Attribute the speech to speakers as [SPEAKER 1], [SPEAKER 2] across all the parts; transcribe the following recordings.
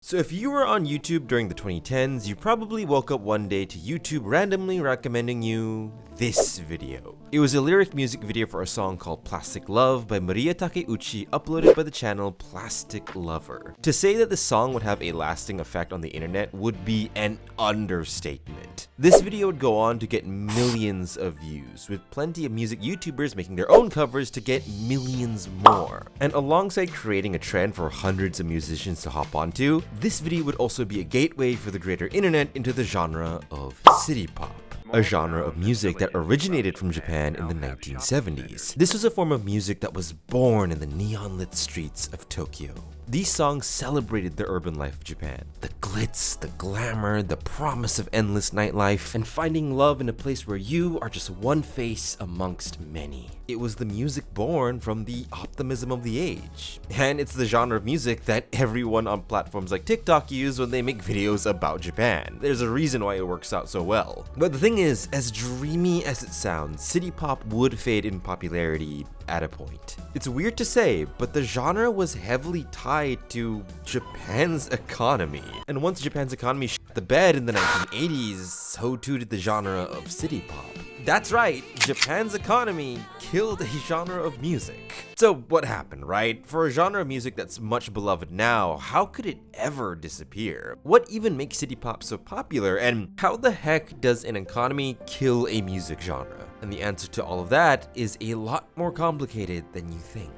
[SPEAKER 1] So if you were on YouTube during the 2010s, you probably woke up one day to YouTube randomly recommending you this video. It was a lyric music video for a song called Plastic Love by Mariya Takeuchi, uploaded by the channel Plastic Lover. To say that this song would have a lasting effect on the internet would be an understatement. This video would go on to get millions of views, with plenty of music YouTubers making their own covers to get millions more. And alongside creating a trend for hundreds of musicians to hop onto, this video would also be a gateway for the greater internet into the genre of city pop, a genre of music that originated from Japan in the 1970s. This was a form of music that was born in the neon-lit streets of Tokyo. These songs celebrated the urban life of Japan. The glitz, the glamour, the promise of endless nightlife, and finding love in a place where you are just one face amongst many. It was the music born from the optimism of the age. And it's the genre of music that everyone on platforms like TikTok use when they make videos about Japan. There's a reason why it works out so well. But the thing is, as dreamy as it sounds, city pop would fade in popularity at a point. It's weird to say, but the genre was heavily tied to Japan's economy. And once Japan's economy shit the bed in the 1980s, so too did the genre of city pop. That's right, Japan's economy killed a genre of music. So what happened, right? For a genre of music that's much beloved now, how could it ever disappear? What even makes city pop so popular, and how the heck does an economy kill a music genre? And the answer to all of that is a lot more complicated than you think.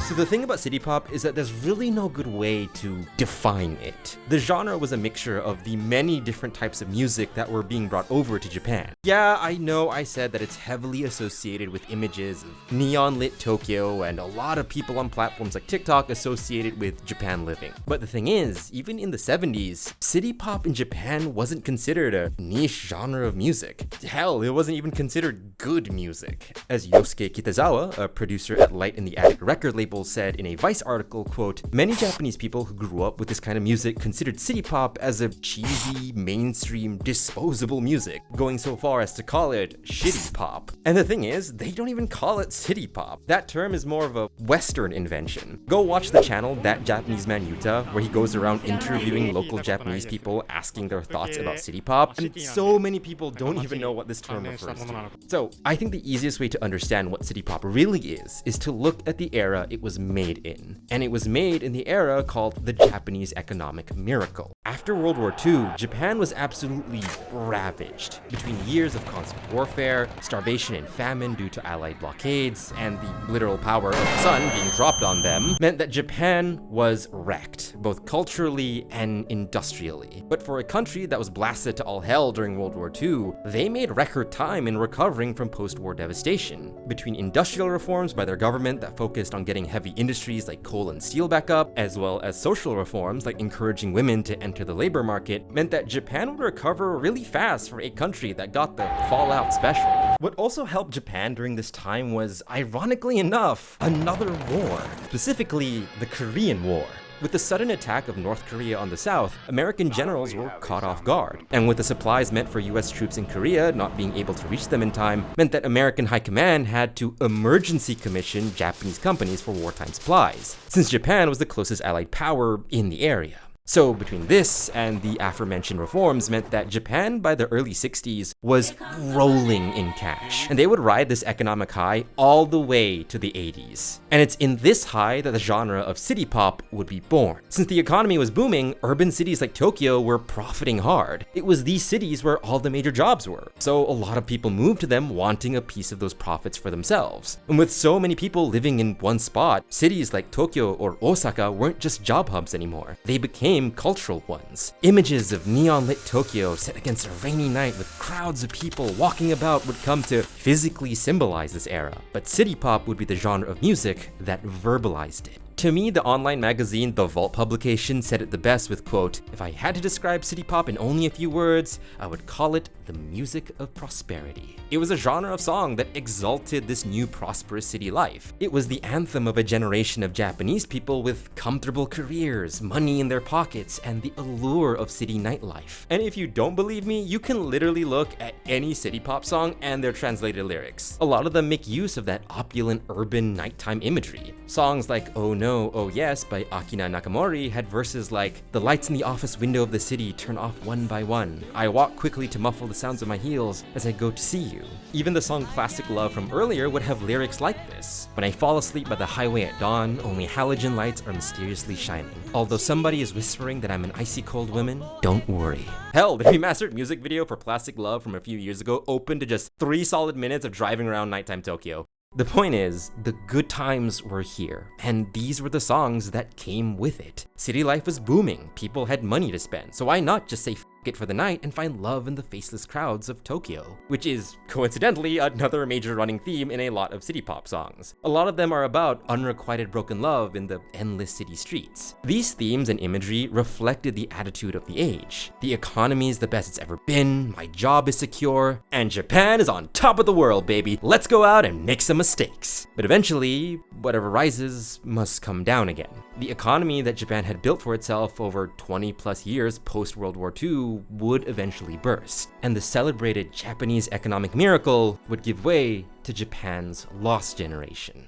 [SPEAKER 1] So the thing about city pop is that there's really no good way to define it. The genre was a mixture of the many different types of music that were being brought over to Japan. Yeah, I know I said that it's heavily associated with images of neon-lit Tokyo, and a lot of people on platforms like TikTok associated with Japan living. But the thing is, even in the 70s, city pop in Japan wasn't considered a niche genre of music. Hell, it wasn't even considered good music. As Yosuke Kitazawa, a producer at Light in the Attic record label, said in a Vice article, quote, "Many Japanese people who grew up with this kind of music considered city pop as a cheesy, mainstream, disposable music, going so far as to call it shitty pop." And the thing is, they don't even call it city pop. That term is more of a Western invention. Go watch the channel That Japanese Man Yuta, where he goes around interviewing local Japanese people, asking their thoughts about city pop, and so many people don't even know what this term refers to. So I think the easiest way to understand what city pop really is to look at the era it was made in. And it was made in the era called the Japanese economic miracle. After World War II, Japan was absolutely ravaged. Between years of constant warfare, starvation and famine due to Allied blockades, and the literal power of the sun being dropped on them, meant that Japan was wrecked, both culturally and industrially. But for a country that was blasted to all hell during World War II, they made record time in recovering from post-war devastation. Between industrial reforms by their government that focused on getting heavy industries like coal and steel back up, as well as social reforms like encouraging women to enter the labor market, meant that Japan would recover really fast for a country that got the fallout special. What also helped Japan during this time was, ironically enough, another war, specifically the Korean War. With the sudden attack of North Korea on the south, American generals were caught off guard. And with the supplies meant for US troops in Korea not being able to reach them in time, meant that American High Command had to emergency commission Japanese companies for wartime supplies, since Japan was the closest allied power in the area. So between this and the aforementioned reforms meant that Japan by the early 60s was rolling in cash, and they would ride this economic high all the way to the 80s. And it's in this high that the genre of city pop would be born. Since the economy was booming, urban cities like Tokyo were profiting hard. It was these cities where all the major jobs were, so a lot of people moved to them wanting a piece of those profits for themselves. And with so many people living in one spot, cities like Tokyo or Osaka weren't just job hubs anymore. They became cultural ones. Images of neon-lit Tokyo set against a rainy night with crowds of people walking about would come to physically symbolize this era, but city pop would be the genre of music that verbalized it. To me, the online magazine The Vault publication said it the best with, quote, "If I had to describe city pop in only a few words, I would call it the music of prosperity." It was a genre of song that exalted this new prosperous city life. It was the anthem of a generation of Japanese people with comfortable careers, money in their pockets, and the allure of city nightlife. And if you don't believe me, you can literally look at any city pop song and their translated lyrics. A lot of them make use of that opulent urban nighttime imagery. Songs like Oh No, Oh Yes by Akina Nakamori had verses like, "The lights in the office window of the city turn off one by one. I walk quickly to muffle the sounds of my heels as I go to see you." Even the song Plastic Love from earlier would have lyrics like this. "When I fall asleep by the highway at dawn, only halogen lights are mysteriously shining. Although somebody is whispering that I'm an icy cold woman, don't worry." Hell, the remastered music video for Plastic Love from a few years ago opened to just 3 solid minutes of driving around nighttime Tokyo. The point is, the good times were here, and these were the songs that came with it. City life was booming, people had money to spend, so why not just say f it for the night and find love in the faceless crowds of Tokyo? Which is, coincidentally, another major running theme in a lot of city pop songs. A lot of them are about unrequited broken love in the endless city streets. These themes and imagery reflected the attitude of the age. The economy is the best it's ever been, my job is secure, and Japan is on top of the world, baby. Let's go out and make some mistakes. But eventually, whatever rises must come down again. The economy that Japan had built for itself over 20 plus years post-World War II would eventually burst, and the celebrated Japanese economic miracle would give way to Japan's lost generation.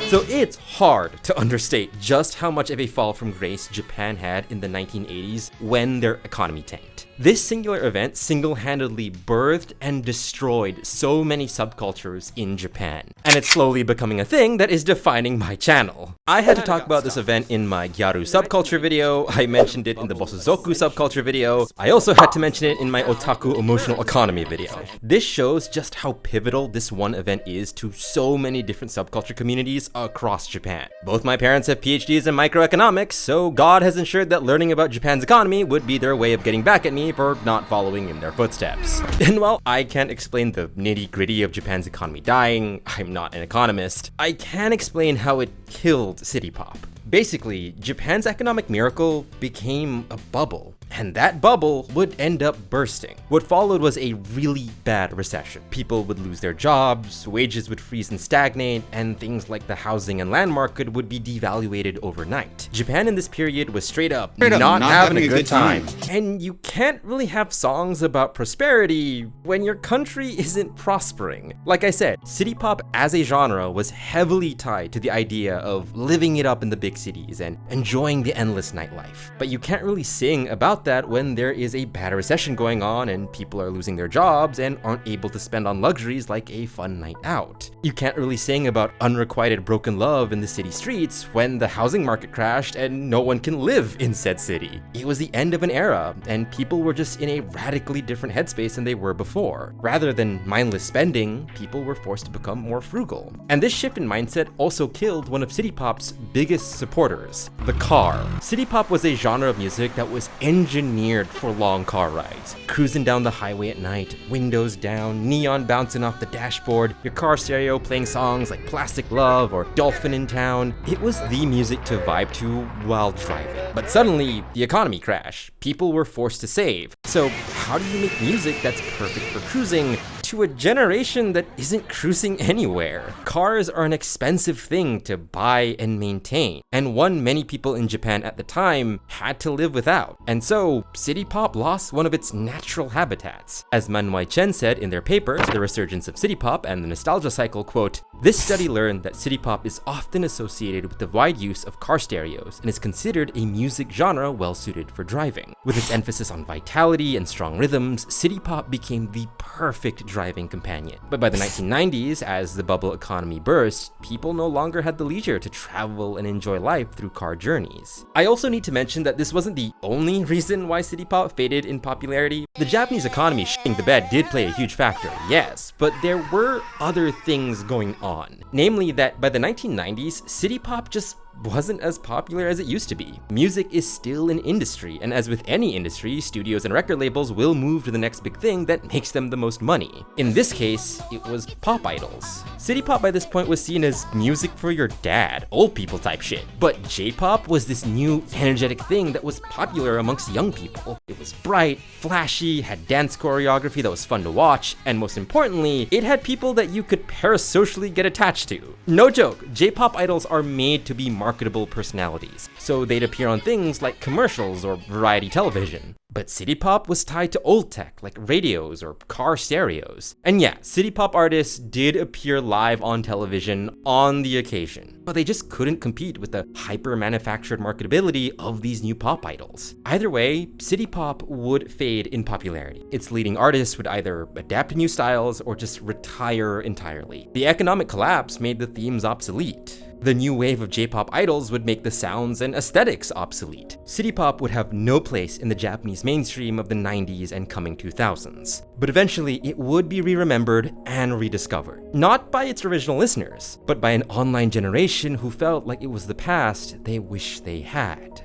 [SPEAKER 1] So it's hard to understate just how much of a fall from grace Japan had in the 1980s when their economy tanked. This singular event single-handedly birthed and destroyed so many subcultures in Japan, and it's slowly becoming a thing that is defining my channel. I had to talk about this event in my Gyaru subculture video, I mentioned it in the Bosuzoku subculture video, I also had to mention it in my Otaku emotional economy video. This shows just how pivotal this one event is to so many different subculture communities across Japan. Both my parents have PhDs in microeconomics, so God has ensured that learning about Japan's economy would be their way of getting back at me for not following in their footsteps. And while I can't explain the nitty-gritty of Japan's economy dying, I'm not an economist, I can explain how it killed city pop. Basically, Japan's economic miracle became a bubble, and that bubble would end up bursting. What followed was a really bad recession. People would lose their jobs, wages would freeze and stagnate, and things like the housing and land market would be devaluated overnight. Japan in this period was straight up not having a good time. And you can't really have songs about prosperity when your country isn't prospering. Like I said, city pop as a genre was heavily tied to the idea of living it up in the big cities and enjoying the endless nightlife. But you can't really sing about that when there is a bad recession going on and people are losing their jobs and aren't able to spend on luxuries like a fun night out. You can't really sing about unrequited broken love in the city streets when the housing market crashed and no one can live in said city. It was the end of an era and people were just in a radically different headspace than they were before. Rather than mindless spending, people were forced to become more frugal. And this shift in mindset also killed one of city pop's biggest supporters, the car. City pop was a genre of music that was engineered for long car rides. Cruising down the highway at night, windows down, neon bouncing off the dashboard, your car stereo playing songs like Plastic Love or Dolphin in Town. It was the music to vibe to while driving. But suddenly, the economy crashed. People were forced to save. So how do you make music that's perfect for cruising to a generation that isn't cruising anywhere? Cars are an expensive thing to buy and maintain, and one many people in Japan at the time had to live without. And so, city pop lost one of its natural habitats. As Man Wai-chen said in their paper, The Resurgence of City Pop and the Nostalgia Cycle, quote, "This study learned that city pop is often associated with the wide use of car stereos and is considered a music genre well suited for driving. With its emphasis on vitality and strong rhythms, city pop became the perfect driving companion. But by the 1990s, as the bubble economy burst, people no longer had the leisure to travel and enjoy life through car journeys." I also need to mention that this wasn't the only reason why city pop faded in popularity. The Japanese economy shitting the bed did play a huge factor, yes, but there were other things going on. Namely that by the 1990s, city pop just wasn't as popular as it used to be. Music is still an industry, and as with any industry, studios and record labels will move to the next big thing that makes them the most money. In this case, it was pop idols. City pop by this point was seen as music for your dad, old people type shit. But J-pop was this new, energetic thing that was popular amongst young people. It was bright, flashy, had dance choreography that was fun to watch, and most importantly, it had people that you could parasocially get attached to. No joke, J-pop idols are made to be marketable personalities, so they'd appear on things like commercials or variety television. But city pop was tied to old tech, like radios or car stereos. And yeah, city pop artists did appear live on television on the occasion, but they just couldn't compete with the hyper-manufactured marketability of these new pop idols. Either way, city pop would fade in popularity. Its leading artists would either adapt to new styles or just retire entirely. The economic collapse made the themes obsolete. The new wave of J-pop idols would make the sounds and aesthetics obsolete. City pop would have no place in the Japanese mainstream of the 90s and coming 2000s. But eventually, it would be re-remembered and rediscovered. Not by its original listeners, but by an online generation who felt like it was the past they wish they had.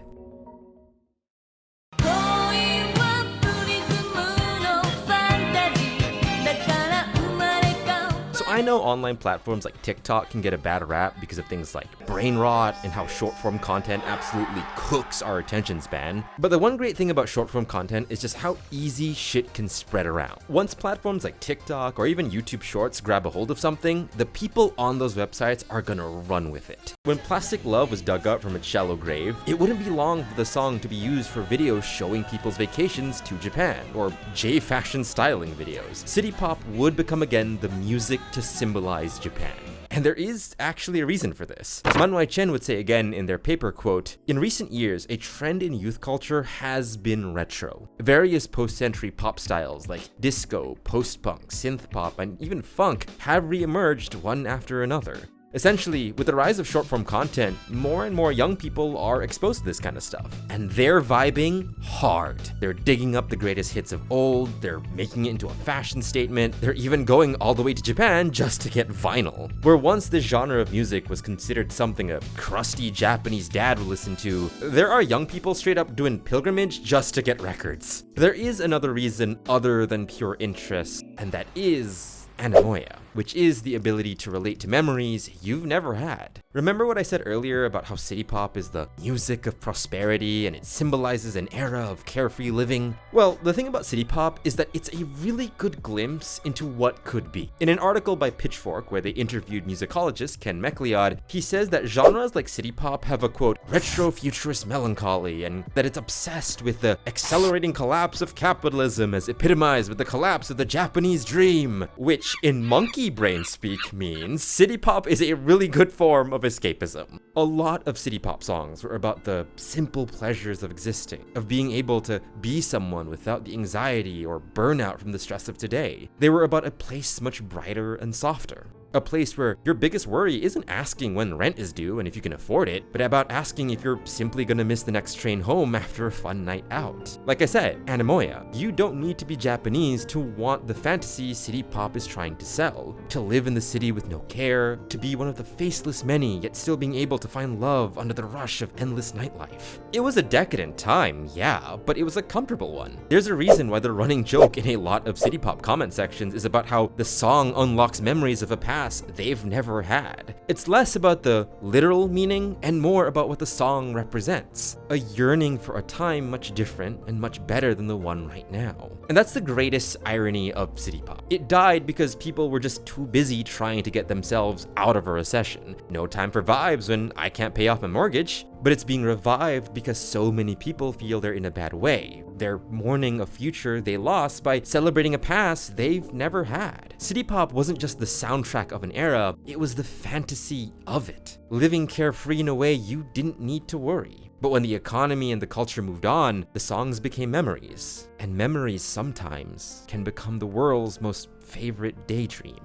[SPEAKER 1] I know online platforms like TikTok can get a bad rap because of things like brain rot and how short-form content absolutely cooks our attention span. But the one great thing about short-form content is just how easy shit can spread around. Once platforms like TikTok or even YouTube Shorts grab a hold of something, the people on those websites are gonna run with it. When Plastic Love was dug up from its shallow grave, it wouldn't be long for the song to be used for videos showing people's vacations to Japan, or J-fashion styling videos. City pop would become again the music to symbolize Japan. And there is actually a reason for this. Man Wai Chen would say again in their paper, quote, "In recent years, a trend in youth culture has been retro. Various post-century pop styles like disco, post-punk, synth-pop, and even funk have re-emerged one after another." Essentially, with the rise of short-form content, more and more young people are exposed to this kind of stuff. And they're vibing hard. They're digging up the greatest hits of old, they're making it into a fashion statement, they're even going all the way to Japan just to get vinyl. Where once this genre of music was considered something a crusty Japanese dad would listen to, there are young people straight up doing pilgrimage just to get records. There is another reason other than pure interest, and that is anemoia, which is the ability to relate to memories you've never had. Remember what I said earlier about how city pop is the music of prosperity and it symbolizes an era of carefree living? Well, the thing about city pop is that it's a really good glimpse into what could be. In an article by Pitchfork where they interviewed musicologist Ken McLeod, he says that genres like city pop have a, quote, retro-futurist melancholy, and that it's obsessed with the accelerating collapse of capitalism as epitomized with the collapse of the Japanese dream, which in monkey brain speak means city pop is a really good form of escapism. A lot of city pop songs were about the simple pleasures of existing, of being able to be someone without the anxiety or burnout from the stress of today. They were about a place much brighter and softer. A place where your biggest worry isn't asking when rent is due and if you can afford it, but about asking if you're simply gonna miss the next train home after a fun night out. Like I said, anemoia. You don't need to be Japanese to want the fantasy city pop is trying to sell. To live in the city with no care, to be one of the faceless many, yet still being able to find love under the rush of endless nightlife. It was a decadent time, yeah, but it was a comfortable one. There's a reason why the running joke in a lot of city pop comment sections is about how the song unlocks memories of a past they've never had. It's less about the literal meaning and more about what the song represents. A yearning for a time much different and much better than the one right now. And that's the greatest irony of city pop. It died because people were just too busy trying to get themselves out of a recession. No time for vibes when I can't pay off my mortgage. But it's being revived because so many people feel they're in a bad way. They're mourning a future they lost by celebrating a past they've never had. City pop wasn't just the soundtrack of an era, it was the fantasy of it. Living carefree in a way you didn't need to worry. But when the economy and the culture moved on, the songs became memories. And memories sometimes can become the world's most favorite daydream.